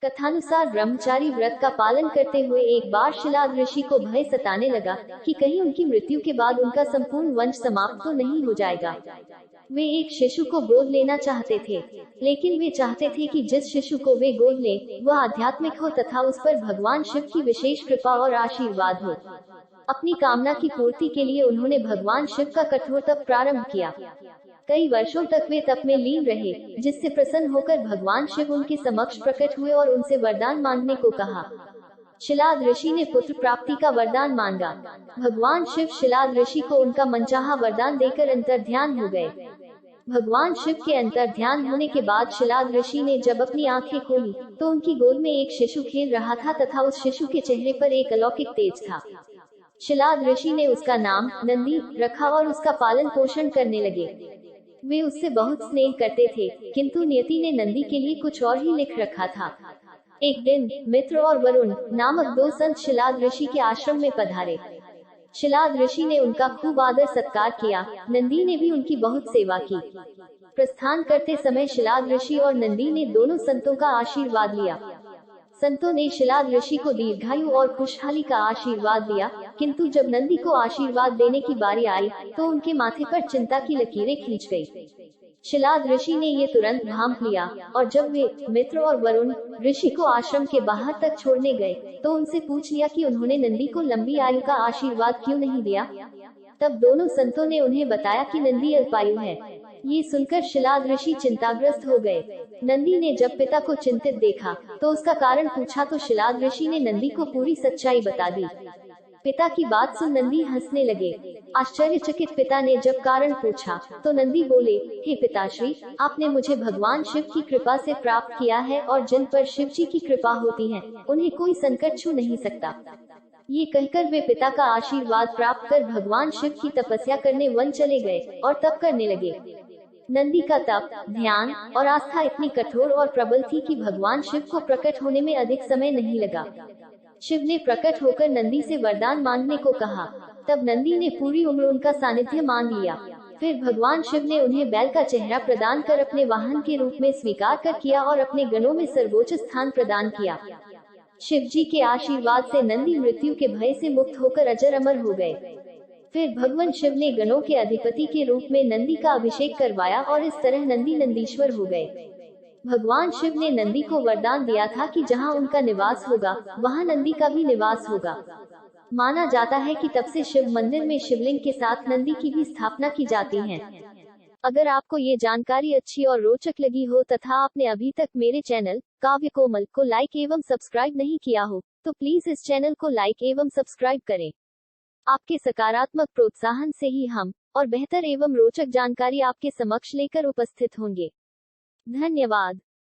कथानुसार ब्रह्मचारी व्रत का पालन करते हुए एक बार शिलाद ऋषि को भय सताने लगा कि कहीं उनकी मृत्यु के बाद उनका संपूर्ण वंश समाप्त तो नहीं हो जाएगा। वे एक शिशु को गोद लेना चाहते थे, लेकिन वे चाहते थे कि जिस शिशु को वे गोद लें, वह आध्यात्मिक हो तथा उस पर भगवान शिव की विशेष कृपा और आशीर्वाद हो। अपनी कामना की पूर्ति के लिए उन्होंने भगवान शिव का कठोर तप प्रारंभ किया। कई वर्षों तक वे तप में लीन रहे, जिससे प्रसन्न होकर भगवान शिव उनके समक्ष प्रकट हुए और उनसे वरदान मांगने को कहा। शिलाद ऋषि ने पुत्र प्राप्ति का वरदान मांगा। भगवान शिव शिलाद ऋषि को उनका मनचाहा वरदान देकर अंतर्ध्यान हो गए। भगवान शिव के अंतर्ध्यान होने के बाद शिलाद ऋषि ने जब अपनी आंखें खोली, तो उनकी गोद में एक शिशु खेल रहा था तथा उस शिशु के चेहरे पर एक अलौकिक तेज था। शिलाद ऋषि ने उसका नाम नंदी रखा और उसका पालन पोषण करने लगे। वे उससे बहुत स्नेह करते थे, किंतु नियति ने नंदी के लिए कुछ और ही लिख रखा था। एक दिन मित्र और वरुण नामक दो संत शिलाद ऋषि के आश्रम में पधारे। शिलाद ऋषि ने उनका खूब आदर सत्कार किया। नंदी ने भी उनकी बहुत सेवा की। प्रस्थान करते समय शिलाद ऋषि और नंदी ने दोनों संतों का आशीर्वाद लिया। संतों ने शिलाद ऋषि को दीर्घायु और खुशहाली का आशीर्वाद दिया, किंतु जब नंदी को आशीर्वाद देने की बारी आई, तो उनके माथे पर चिंता की लकीरें खींच गई। शिलाद ऋषि ने ये तुरंत भांप लिया, और जब वे मित्र और वरुण ऋषि को आश्रम के बाहर तक छोड़ने गए, तो उनसे पूछ लिया कि उन्होंने नंदी को लंबी आयु का आशीर्वाद क्यों नहीं दिया। तब दोनों संतों ने उन्हें बताया कि नंदी अल्पायु है। ये सुनकर शिलाद ऋषि चिंताग्रस्त हो गए। नंदी ने जब पिता को चिंतित देखा, तो उसका कारण पूछा, तो शिलाद ऋषि ने नंदी को पूरी सच्चाई बता दी। पिता की बात सुन नंदी हंसने लगे। आश्चर्यचकित पिता ने जब कारण पूछा, तो नंदी बोले, हे पिताश्री, आपने मुझे भगवान शिव की कृपा से प्राप्त किया है, और जिन पर शिव जी की कृपा होती है, उन्हें कोई संकट छू नहीं सकता। ये कहकर वे पिता का आशीर्वाद प्राप्त कर भगवान शिव की तपस्या करने वन चले गए और तप करने लगे। नंदी का तप, ध्यान और आस्था इतनी कठोर और प्रबल थी कि भगवान शिव को प्रकट होने में अधिक समय नहीं लगा। शिव ने प्रकट होकर नंदी से वरदान मांगने को कहा। तब नंदी ने पूरी उम्र उनका सानिध्य मांग लिया। फिर भगवान शिव ने उन्हें बैल का चेहरा प्रदान कर अपने वाहन के रूप में स्वीकार कर किया और अपने गणों में सर्वोच्च स्थान प्रदान किया। शिव जी के आशीर्वाद से नंदी मृत्यु के भय से मुक्त होकर अजर अमर हो गए। फिर भगवान शिव ने गणों के अधिपति के रूप में नंदी का अभिषेक करवाया और इस तरह नंदी नंदीश्वर हो गए। भगवान शिव ने नंदी को वरदान दिया था कि जहां उनका निवास होगा, वहां नंदी का भी निवास होगा। माना जाता है कि तब से शिव मंदिर में शिवलिंग के साथ नंदी की भी स्थापना की जाती है। अगर आपको ये जानकारी अच्छी और रोचक लगी हो तथा आपने अभी तक मेरे चैनल काव्य कोमल को लाइक एवं सब्सक्राइब नहीं किया हो, तो प्लीज इस चैनल को लाइक एवं सब्सक्राइब करें। आपके सकारात्मक प्रोत्साहन से ही हम और बेहतर एवं रोचक जानकारी आपके समक्ष लेकर उपस्थित होंगे। धन्यवाद।